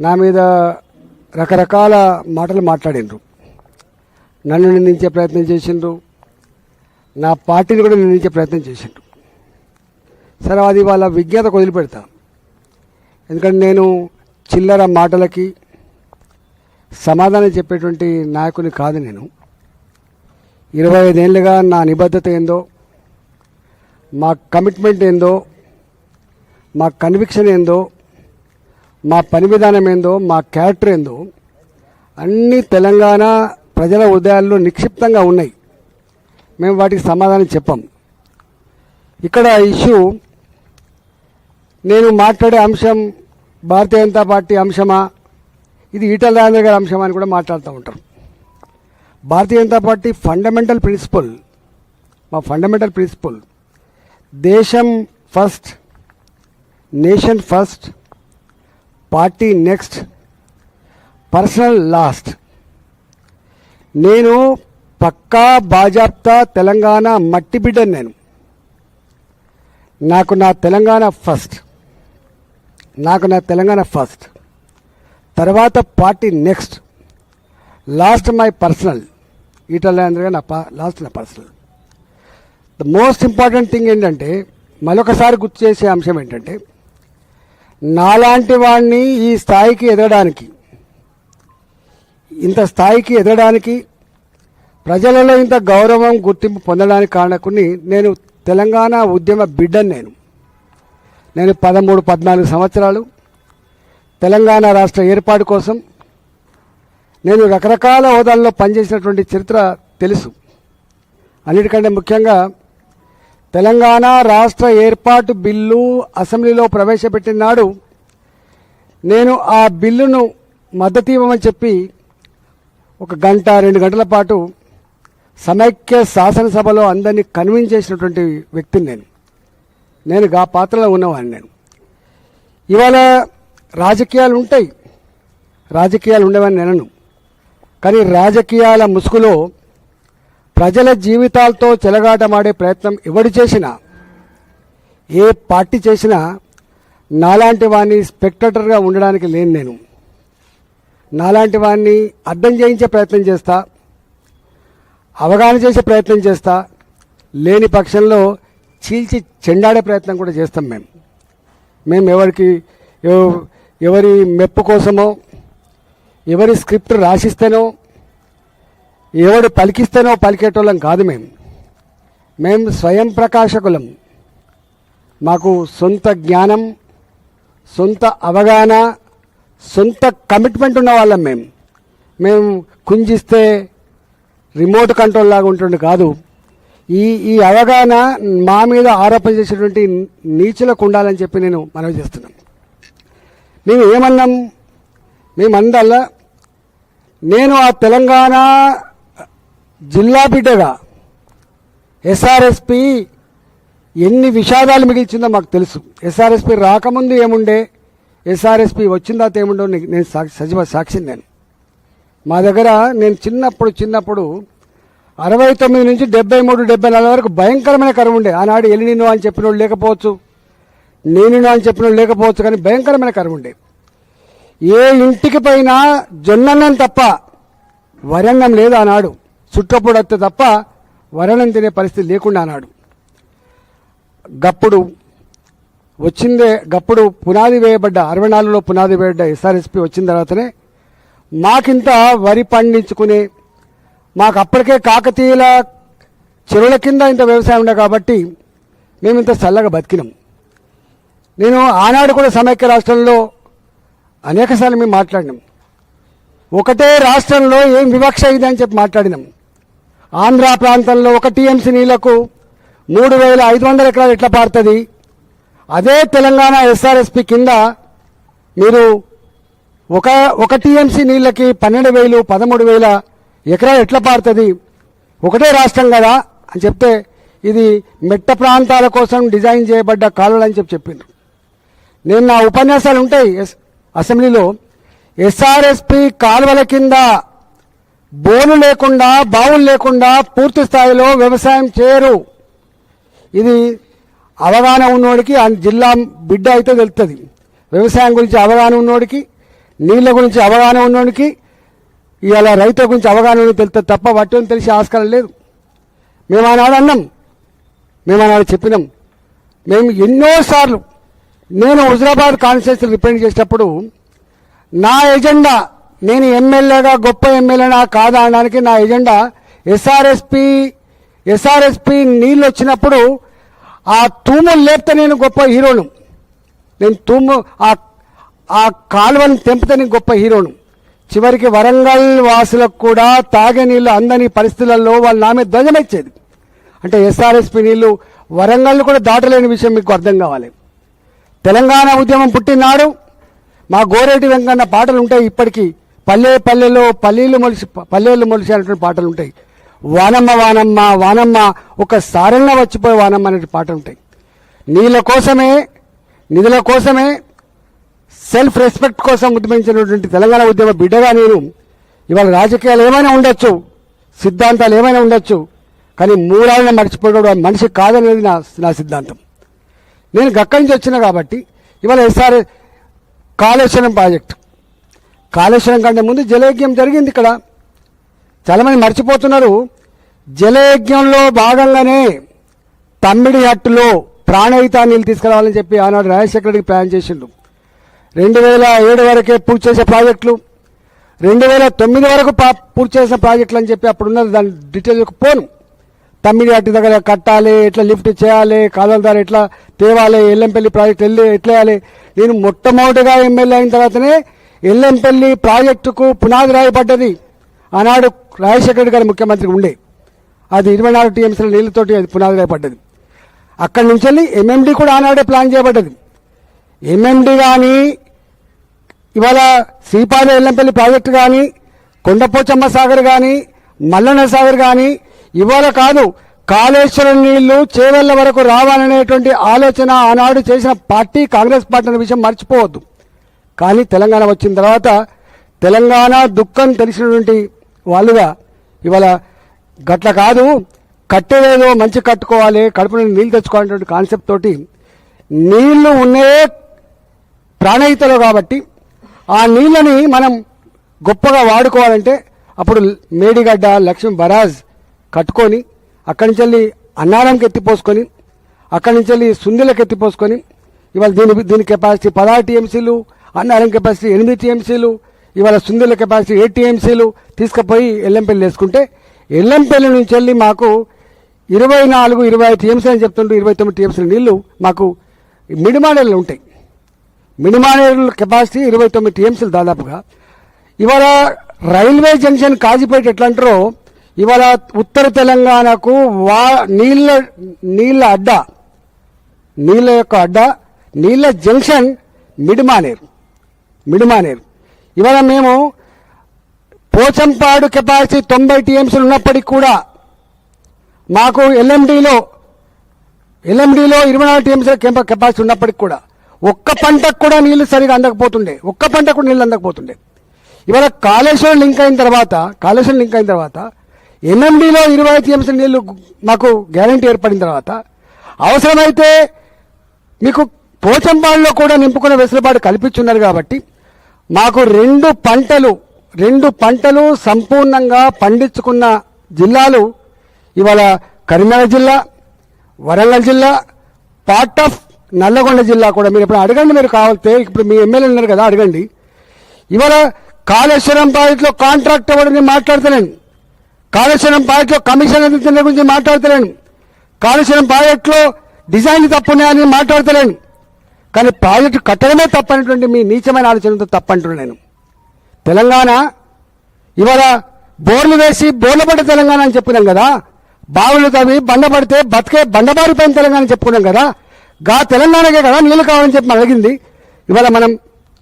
నా మీద రకరకాల మాటలు మాట్లాడిండ్రు. నన్ను నిందించే ప్రయత్నం చేసిండ్రు, నా పార్టీని కూడా నిందించే ప్రయత్నం చేసిండ్రు. సరే, అది వాళ్ళ విజ్ఞతకు వదిలిపెడతా. ఎందుకంటే నేను చిల్లర మాటలకి సమాధానం చెప్పేటువంటి నాయకుని కాదు. నేను 25 ఏళ్ళుగా నా నిబద్ధత ఏందో, మా కమిట్మెంట్ ఏందో, మా కన్విక్షన్ ఏందో, మా పని విధానం ఏందో, మా క్యారెక్టర్ ఏందో అన్నీ తెలంగాణ ప్రజల హృదయాల్లో నిక్షిప్తంగా ఉన్నాయి. మేము వాటికి సమాధానం చెప్పాం. ఇక్కడ ఇష్యూ, నేను మాట్లాడే అంశం భారతీయ జనతా పార్టీ అంశమా, ఇది ఈటల రాజేందర్ గారి అంశమా అని కూడా మాట్లాడుతూ ఉంటారు. Bharatiya Janata party fundamental principal, మా ఫండమెంటల్ ప్రిన్సిపల్ దేశం first, nation first, party next, personal last. నేను పక్కా బాజాప్తా తెలంగాణ మట్టి బిడ్డను. నాకు నా తెలంగాణ ఫస్ట్, తర్వాత party next, lost my personal. Etela Rajender గారు లాస్ట్ నా personal. The most important thing ఏంటంటే, మరొకసారి గుర్తు చేసే అంశం ఏంటంటే, నాలాంటి వాడిని ఈ స్థాయికి ఎదగడానికి, ఇంత స్థాయికి ఎదగడానికి, ప్రజలలో ఇంత గౌరవం గుర్తింపు పొందడానికి కారణకుని నేను తెలంగాణ ఉద్యమ బిడ్డను. నేను 13-14 సంవత్సరాలు తెలంగాణ రాష్ట్ర ఏర్పాటు కోసం నేను రకరకాల హోదాల్లో పనిచేసినటువంటి చరిత్ర తెలుసు. అన్నిటికంటే ముఖ్యంగా తెలంగాణ రాష్ట్ర ఏర్పాటు బిల్లు అసెంబ్లీలో ప్రవేశపెట్టిన నాడు నేను ఆ బిల్లును మద్దతు ఇవ్వమని చెప్పి 1 గంట 2 గంటల పాటు సమైక్య శాసనసభలో అందరినీ కన్విన్స్ చేసినటువంటి వ్యక్తిని నేను ఆ పాత్రలో ఉన్నవాడిని. నేను ఇవాళ రాజకీయాలు ఉంటాయి, రాజకీయాలు ఉండేవని నేను, కానీ రాజకీయాల ముసుగులో ప్రజల జీవితాలతో చెలగాటమాడే ప్రయత్నం ఎవడు చేసినా, ఏ పార్టీ చేసినా నాలాంటి వాడిని స్పెక్టేటర్గా ఉండడానికి లేను. నేను నాలాంటి వాడిని అర్థం చేయించే ప్రయత్నం చేస్తా, అవగాహన చేసే ప్రయత్నం చేస్తా, లేని పక్షంలో చీల్చి చెండాడే ప్రయత్నం కూడా చేస్తాం. మేము ఎవరి మెప్పు కోసమో, ఎవరి స్క్రిప్ట్ రాసిస్తేనో, ఎవడు పలికిస్తేనో పలికేటోళ్ళం కాదు. మేము స్వయం ప్రకాశకులం. మాకు సొంత జ్ఞానం, సొంత అవగాహన, సొంత కమిట్మెంట్ ఉన్న వాళ్ళం. మేము కుంజిస్తే రిమోట్ కంట్రోల్ లాగా ఉంటుండే కాదు. ఈ అవగాహన మా మీద ఆరోపణ చేసేటువంటి నీచులకు ఉండాలని చెప్పి నేను మనవి చేస్తున్నాను. మేము ఏమన్నాం? మేమందల్లా నేను ఆ తెలంగాణ జిల్లా బిడ్డగా ఎస్ఆర్ఎస్పి ఎన్ని విషాదాలు మిగిల్చిందో మాకు తెలుసు. ఎస్ఆర్ఎస్పి రాకముందు ఏముండే, ఎస్ఆర్ఎస్పి వచ్చిన తర్వాత ఏముండో నేను సజీవ సాక్షిని. నేను మా దగ్గర నేను చిన్నప్పుడు 69 నుంచి 73-74 వరకు భయంకరమైన కరువు ఉండే. ఆనాడు ఎలినినో అని చెప్పిన వాళ్ళు లేకపోవచ్చు, నేనినో అని చెప్పిన వాళ్ళు లేకపోవచ్చు, కానీ భయంకరమైన కరువు ఉండే. ఏ ఇంటికి పైన జొన్నన్నం తప్ప వరన్నం లేదు ఆనాడు. చుట్టపొడత్తే తప్ప వరన్నం తినే పరిస్థితి లేకుండా ఆనాడు. గప్పుడు పునాది వేయబడ్డ 64లో పునాది వేయబడ్డ ఎస్ఆర్ఎస్పి వచ్చిన తర్వాతనే మాకింత వరి పండించుకునే, మాకు అప్పటికే కాకతీయుల చెరువుల కింద ఇంత వ్యవసాయం ఉండే కాబట్టి మేము ఇంత చల్లగా బతికినాం. నేను ఆనాడు కూడా సమైక్య రాష్ట్రంలో అనేకసార్లు మేము మాట్లాడినాం. ఒకటే రాష్ట్రంలో ఏం వివక్ష ఇది అని చెప్పి మాట్లాడినాం. ఆంధ్ర ప్రాంతంలో 1 టీఎంసీ నీళ్లకు 3500 ఎకరాలు ఎట్లా పారుతుంది? అదే తెలంగాణ ఎస్ఆర్ఎస్పి కింద మీరు ఒక టీఎంసీ నీళ్ళకి 12,000, 13,000 ఎకరాలు ఎట్లా పారుతుంది? ఒకటే రాష్ట్రం కదా అని చెప్తే ఇది మెట్ట ప్రాంతాల కోసం డిజైన్ చేయబడ్డ కాలువలు అని చెప్పిండ్రు. నేను నా ఉపన్యాసాలు ఉంటాయి అసెంబ్లీలో, ఎస్ఆర్ఎస్పి కాలువల కింద బోను లేకుండా, బావులు లేకుండా పూర్తి స్థాయిలో వ్యవసాయం చేయరు. ఇది అవగాహన ఉన్నోడికి, జిల్లా బిడ్డ అయితే తెలుస్తుంది. వ్యవసాయం గురించి అవగాహన ఉన్నోడికి, నీళ్ళ గురించి అవగాహన ఉన్నోనికి ఇవాళ రైతుల గురించి అవగాహన ఉన్నది తెలుస్తుంది తప్ప వాటి తెలిసే ఆస్కారం లేదు. మేము ఆనాడు అన్నాం, మేము ఆనాడు చెప్పినాం. మేము ఎన్నోసార్లు నేను హుజరాబాద్ కాన్స్టిట్యూన్సీ రిప్రజెంట్ చేసేటప్పుడు నా ఎజెండా, నేను ఎమ్మెల్యేగా గొప్ప ఎమ్మెల్యేనా కాదా అనడానికి నా ఎజెండా ఎస్ఆర్ఎస్పి నీళ్ళు వచ్చినప్పుడు ఆ తూములు లేపితే నేను గొప్ప హీరోను, నేను ఆ కాలువను తెంపితే నేను గొప్ప హీరోను. చివరికి వరంగల్ వాసులకు కూడా తాగే నీళ్లు అందని పరిస్థితులలో వాళ్ళు నా మీద ధ్వజమెచ్చేది. అంటే ఎస్ఆర్ఎస్పి నీళ్లు వరంగల్ కూడా దాటలేని విషయం మీకు అర్థం కావాలి. తెలంగాణ ఉద్యమం పుట్టినాడు మా గోరేటి వెంకన్న పాటలు ఉంటాయి, ఇప్పటికీ పల్లెల్లో పల్లెలు మొలిసి అనేటువంటి పాటలు ఉంటాయి. వానమ్మ వానమ్మ వానమ్మ ఒకసారంగా వచ్చిపోయే వానమ్మ అనే పాటలు ఉంటాయి. నీళ్ళ కోసమే, నిధుల కోసమే, సెల్ఫ్ రెస్పెక్ట్ కోసం ఉద్యమించినటువంటి తెలంగాణ ఉద్యమ బిడ్డగా నేను ఇవాళ రాజకీయాలు ఏమైనా ఉండొచ్చు, సిద్ధాంతాలు ఏమైనా ఉండొచ్చు, కానీ మూలాలను మర్చిపోవడం మనిషి కాదనేది నా సిద్ధాంతం. నేను గక్కడి నుంచి వచ్చిన కాబట్టి ఇవాళ కాళేశ్వరం ప్రాజెక్టు, కాళేశ్వరం కంటే ముందు జలయజ్ఞం జరిగింది. ఇక్కడ చాలామంది మర్చిపోతున్నారు. జలయజ్ఞంలో భాగంగానే తమ్మిడి హట్టులో ప్రాణహిత నీళ్ళు తీసుకురావాలని చెప్పి ఆనాడు రాజశేఖర రెడ్డికి ప్లాన్ చేసిండు. 2007 వరకే పూర్తి చేసే ప్రాజెక్టులు, 2009 వరకు పూర్తి చేసిన ప్రాజెక్టులు అని చెప్పి అప్పుడున్నది. దాని డీటెయిల్కి పోను. తమ్మిడి హట్టు దగ్గర కట్టాలి, ఎట్లా లిఫ్ట్ చేయాలి, కాలువల ద్వారా ఎట్లా తేవాలి, ఎల్లంపల్లి ప్రాజెక్టు ఎట్లా వేయాలి. నేను మొట్టమొదటిగా ఎమ్మెల్యే అయిన తర్వాతనే ఎల్లంపల్లి ప్రాజెక్టుకు పునాది రాయబడ్డది. ఆనాడు రాజశేఖర రెడ్డి గారి ముఖ్యమంత్రి ఉండే, అది 24 టీఎంసీల నీళ్లతోటి అది పునాది రాయబడ్డది. అక్కడి నుంచి వెళ్ళి ఎంఎండి కూడా ఆనాడే ప్లాన్ చేయబడ్డది. ఎంఎండి కానీ ఇవాళ శ్రీపాద ఎల్లంపల్లి ప్రాజెక్టు కానీ, కొండపోచమ్మ సాగర్ కానీ, మల్లన్న సాగర్ కానీ ఇవాళ కాదు, కాళేశ్వరం నీళ్లు చేవెళ్ల వరకు రావాలనేటువంటి ఆలోచన ఆనాడు చేసిన పార్టీ కాంగ్రెస్ పార్టీ అనే విషయం మర్చిపోవద్దు. కానీ తెలంగాణ వచ్చిన తర్వాత తెలంగాణ దుఃఖం తెలిసినటువంటి వాళ్ళుగా ఇవాళ గట్ల కాదు, కట్టేదేదో మంచి కట్టుకోవాలి, కడుపు నుండి నీళ్ళు తెచ్చుకోవాలనేటువంటి కాన్సెప్ట్ తోటి నీళ్లు ఉన్నాయే ప్రాణహితలో కాబట్టి ఆ నీళ్ళని మనం గొప్పగా వాడుకోవాలంటే అప్పుడు మేడిగడ్డ లక్ష్మీ బరాజ్ కట్టుకొని అక్కడి నుంచి వెళ్ళి అన్నారంకి ఎత్తిపోసుకొని అక్కడి నుంచి వెళ్ళి సుందిలకు ఎత్తిపోసుకొని ఇవాళ దీని కెపాసిటీ 16 టీఎంసీలు, అన్నారం కెపాసిటీ 8 టీఎంసీలు, ఇవాళ సుందిల కెపాసిటీ 8 టీఎంసీలు తీసుకుపోయి ఎల్లంపల్లి వేసుకుంటే ఎల్లంపల్లి నుంచి వెళ్ళి మాకు 24-25 టీఎంసీలు అని చెప్తుంటూ 29 టీఎంసీల నీళ్లు మాకు మిడిమానేరులు ఉంటాయి. మిడిమానేరుల కెపాసిటీ 29 టీఎంసీలు దాదాపుగా. ఇవాళ రైల్వే జంక్షన్ కాజీపేట ఎట్లా అంటారో ఇవాళ ఉత్తర తెలంగాణకు నీళ్ళ యొక్క అడ్డ, నీళ్ళ జంక్షన్ మిడిమానేరు. ఇవాళ మేము పోచంపాడు కెపాసిటీ 90 టీఎంసీలు ఉన్నప్పటికీ కూడా మాకు ఎల్ఎండిలో 24 టీఎంసీల కెపాసిటీ ఉన్నప్పటికీ కూడా ఒక్క పంటకు కూడా నీళ్లు సరిగా అందకపోతుండే, ఇవాళ కాళేశ్వరం లింక్ అయిన తర్వాత ఎన్ఎండిలో 20 టీఎంసీల నీళ్లు మాకు గ్యారంటీ ఏర్పడిన తర్వాత అవసరమైతే మీకు పోచంపాడులో కూడా నింపుకునే వెసులుబాటు కల్పించున్నారు. కాబట్టి మాకు రెండు పంటలు సంపూర్ణంగా పండించుకున్న జిల్లాలు ఇవాళ కరీంనగర్ జిల్లా, వరంగల్ జిల్లా, పార్ట్ ఆఫ్ నల్లగొండ జిల్లా కూడా. మీరు ఇప్పుడు అడగండి, మీరు కావాలితే ఇప్పుడు మీ ఎమ్మెల్యే ఉన్నారు కదా, అడగండి. ఇవాళ కాళేశ్వరం ప్రాజెక్టులో కాంట్రాక్ట్ ఇవ్వడం మాట్లాడతలేను, కాళేశ్వరం ప్రాజెక్టులో కమిషన్ అందించడం గురించి మాట్లాడతలేను, కాళేశ్వరం ప్రాజెక్టులో డిజైన్ తప్పున్నాయని మాట్లాడతలేను. కానీ ప్రాజెక్టు కట్టడమే తప్పనేటువంటి మీ నీచమైన ఆలోచనతో తప్పంటున్నాను నేను. తెలంగాణ ఇవాళ బోర్లు వేసి బోర్ల పడ్డ తెలంగాణ అని చెప్పుకున్నాం కదా, బావులు తవ్వి బండపడితే బతికే బండబారిపోయిన తెలంగాణ చెప్పుకున్నాం కదా, గా తెలంగాణకే కదా నీళ్ళు కావాలని చెప్పి అడిగింది. ఇవాళ మనం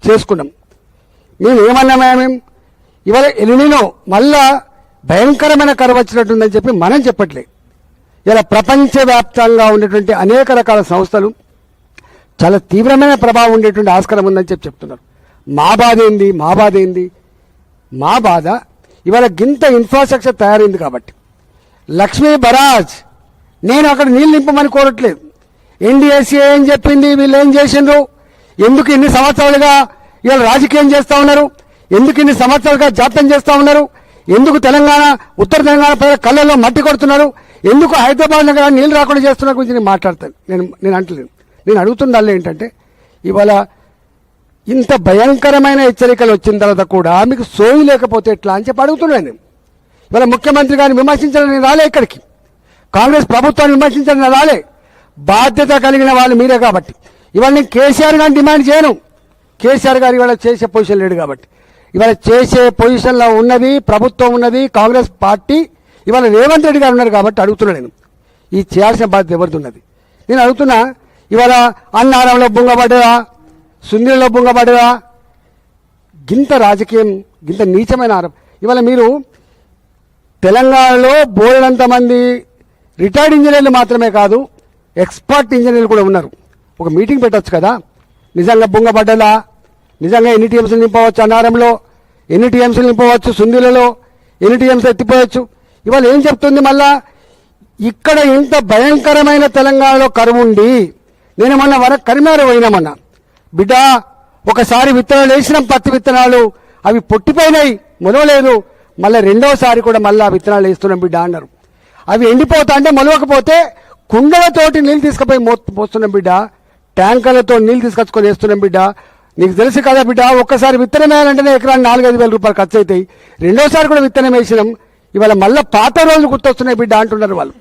చేసుకున్నాం. మేము ఏమన్నామేమేం ఇవాళ ఎలినినో మళ్ళా భయంకరమైన కరువు వచ్చినట్టుందని చెప్పి మనం చెప్పట్లే. ఇలా ప్రపంచవ్యాప్తంగా ఉండేటువంటి అనేక రకాల సంస్థలు చాలా తీవ్రమైన ప్రభావం ఉండేటువంటి ఆస్కారం ఉందని చెప్పి చెప్తున్నారు. మా బాధ ఇవాళ గింత ఇన్ఫ్రాస్ట్రక్చర్ తయారైంది కాబట్టి. లక్ష్మీ బరాజ్ నేను అక్కడ నీళ్ళు నింపమని కోరట్లేదు. ఎన్డీఎస్ఏ ఏం చెప్పింది, వీళ్ళు ఏం చేసిండ్రు, ఎందుకు ఇన్ని సంవత్సరాలుగా ఇవాళ రాజకీయం చేస్తూ ఉన్నారు, ఎందుకు ఇన్ని సంవత్సరాలుగా జాప్యం చేస్తూ ఉన్నారు, ఎందుకు తెలంగాణ ఉత్తర తెలంగాణ ప్రజల కళ్ళల్లో మట్టి కొడుతున్నారు, ఎందుకు హైదరాబాద్ నగర నీళ్లు రాకుండా చేస్తున్న గురించి నేను మాట్లాడతాను. నేను అంటలేను. నేను అడుగుతుండాలి ఏంటంటే ఇవాళ ఇంత భయంకరమైన హెచ్చరికలు వచ్చిన తర్వాత కూడా మీకు సోయి లేకపోతే ఎట్లా అని చెప్పి అడుగుతున్నాను నేను. ఇవాళ ముఖ్యమంత్రి గారిని విమర్శించాలని రాలే, ఇక్కడికి కాంగ్రెస్ ప్రభుత్వాన్ని విమర్శించాలని రాలే. బాధ్యత కలిగిన వాళ్ళు మీరే కాబట్టి ఇవాళ నేను కేసీఆర్ గారిని డిమాండ్ చేయను. కేసీఆర్ గారు ఇవాళ చేసే పొజిషన్ లేడు కాబట్టి, ఇవాళ చేసే పొజిషన్లో ఉన్నది ప్రభుత్వం, ఉన్నది కాంగ్రెస్ పార్టీ. ఇవాళ రేవంత్ రెడ్డి గారు ఉన్నారు కాబట్టి అడుగుతున్నా నేను, ఈ చేయాల్సిన బాధ్యత ఎవరిది ఉన్నది. నేను అడుగుతున్నా, ఇవాళ అన్నారంలో బొంగబడ్డదా, సుందరిలో బొంగబడ్డదా, గింత రాజకీయం, గింత నీచమైన ఆరోపణ. ఇవాళ మీరు తెలంగాణలో బోలెడంత మంది రిటైర్డ్ ఇంజనీర్లు మాత్రమే కాదు, ఎక్స్పర్ట్ ఇంజనీర్లు కూడా ఉన్నారు. ఒక మీటింగ్ పెట్టచ్చు కదా, నిజంగా బొంగబడ్డలా, నిజంగా ఎన్ని టీఎంసీలు నింపవచ్చు, అన్నారంలో ఎన్ని టీఎంసీలు నింపవచ్చు, సుందీలలో ఎన్ని టీఎంసీ ఎత్తిపోవచ్చు. ఇవాళ ఏం చెప్తుంది మళ్ళా, ఇక్కడ ఇంత భయంకరమైన తెలంగాణలో కరువు ఉండి, నేను మొన్న కరీంనగర్ పోయినామన్నా, బిడ్డ ఒకసారి విత్తనాలు వేసినాం, పత్తి విత్తనాలు అవి పొట్టిపోయినాయి, మొలవలేదు, మళ్ళీ రెండోసారి కూడా మళ్ళీ విత్తనాలు వేస్తున్నాం బిడ్డ అన్నారు. అవి ఎండిపోతా అంటే మొలవకపోతే కుండలతోటి నీళ్ళు తీసుకుపోయి పోస్తున్నాం బిడ్డ, ట్యాంకర్లతో నీళ్ళు తీసుకొచ్చుకొని వేస్తున్నాం బిడ్డ. నీకు తెలుసు కదా బిడ్డ, ఒక్కసారి విత్తనం వేయాలంటేనే ఎకరానికి 4-5 వేల రూపాయలు ఖర్చు అవుతాయి. రెండోసారి కూడా విత్తనం వేసినాం, ఇవాళ మళ్ళీ పాత రోజులు గుర్తొస్తున్నాయి బిడ్డ అంటున్నారు వాళ్ళు.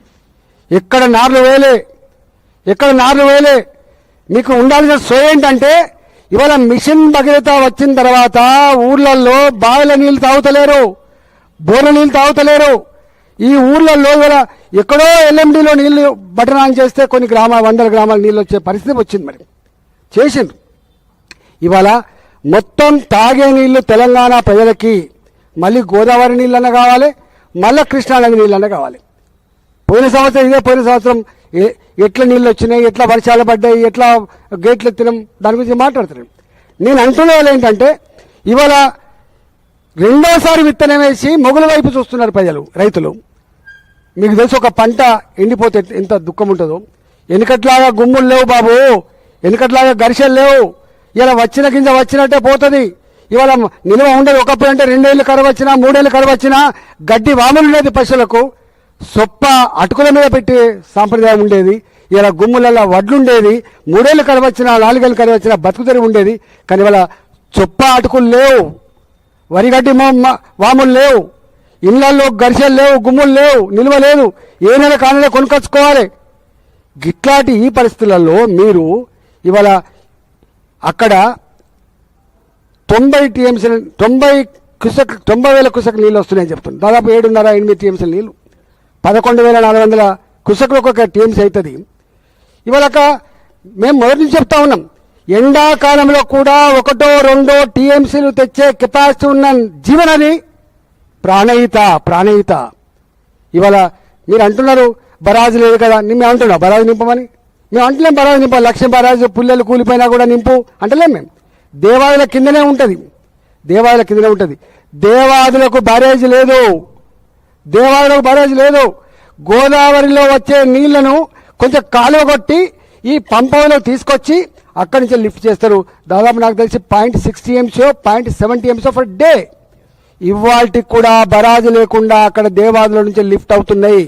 ఎక్కడ నార్లు వేలే. మీకు ఉండాల్సిన సో ఏంటంటే, ఇవాళ మిషన్ భగీరథ వచ్చిన తర్వాత ఊర్లలో బావిల నీళ్లు తాగుతలేరు, బోర్ల నీళ్లు తాగుతలేరు. ఈ ఊర్లలో ఇవాళ ఎక్కడో ఎల్ఎండిలో నీళ్లు బటన్ ఆన్ చేస్తే కొన్ని 100 గ్రామాల నీళ్ళు వచ్చే పరిస్థితి వచ్చింది. మరి చేసిండ్రు. ఇవాళ మొత్తం తాగే నీళ్లు తెలంగాణ ప్రజలకి మళ్ళీ గోదావరి నీళ్ళన్నా కావాలి, మళ్ళీ కృష్ణానది నీళ్ళన్నా కావాలి. పోయిన సంవత్సరం ఎట్లా నీళ్ళు వచ్చినాయి, ఎట్లా వర్షాలు పడ్డాయి, ఎట్లా గేట్లు ఎత్తినాం, దాని గురించి మాట్లాడుతున్నాం. నేను అంటున్న వాళ్ళు ఏంటంటే, ఇవాళ రెండోసారి విత్తనం వేసి మొగుల వైపు చూస్తున్నారు ప్రజలు, రైతులు. మీకు తెలుసు, ఒక పంట ఎండిపోతే ఎంత దుఃఖం ఉంటుందో. వెనుకట్లాగా గుమ్ములు లేవు బాబు, వెనుకట్లాగా ఘర్షలు లేవు. ఇలా వచ్చిన గింజ వచ్చినట్టే పోతుంది. ఇవాళ నిల్వ ఉండదు. ఒకప్పుడు అంటే 2 ఏళ్ళు కరువు వచ్చినా, 3 ఏళ్ళు కరువు వచ్చినా గడ్డి వాములు ఉండేది పశువులకు, సొప్ప అటుకుల మీద పెట్టి సాంప్రదాయం ఉండేది. ఇలా గుమ్ములలో వడ్లుండేది. 3 ఏళ్ళు కరువు వచ్చినా, 4 ఏళ్ళు కరువు వచ్చినా బతుకుతెరి ఉండేది. కానీ ఇవాళ చొప్ప అటుకులు లేవు, వరిగడ్డి వాములు లేవు, ఇళ్లలో ఘర్షలు లేవు, గుమ్ములు లేవు, నిల్వ లేదు. ఏ నెల కానలే కొనుకొచ్చుకోవాలి. గిట్లాంటి ఈ పరిస్థితులలో మీరు ఇవాళ అక్కడ 90 టీఎంసీలు 90,000 క్యూసెక్ నీళ్ళు వస్తున్నాయని చెప్తుంది. దాదాపు 7.5-8 టీఎంసీల నీళ్ళు, 11,400 క్యూసెక్లకు ఒక టీఎంసీ అవుతుంది. ఇవాళ మేము మొదటి నుంచి చెప్తా ఉన్నాం, ఎండాకాలంలో కూడా 1-2 టీఎంసీలు తెచ్చే కెపాసిటీ ఉన్న జీవనది ప్రాణహిత. ఇవాళ మీరు అంటున్నారు బరాజు లేదు కదా, మేము అంటున్నాం బరాజు నింపమని. మేము అంటలేం బరాజు నింప, లక్ష్యం బరాజు పుల్లెలు కూలిపోయినా కూడా నింపు అంటలేం. మేము దేవాదుల కిందనే ఉంటుంది. దేవాదులకు బ్యారేజ్ లేదు. గోదావరిలో వచ్చే నీళ్లను కొంచెం కాలువ కొట్టి ఈ పంపంలో తీసుకొచ్చి అక్కడి నుంచి లిఫ్ట్ చేస్తారు. దాదాపు నాకు తెలిసి 0.6 టీఎంసీ 0.7 టీఎంసీ ఫర్ డే. ఇవాల్టికి కూడా బరాజు లేకుండా అక్కడ దేవాదుల నుంచి లిఫ్ట్ అవుతున్నాయి.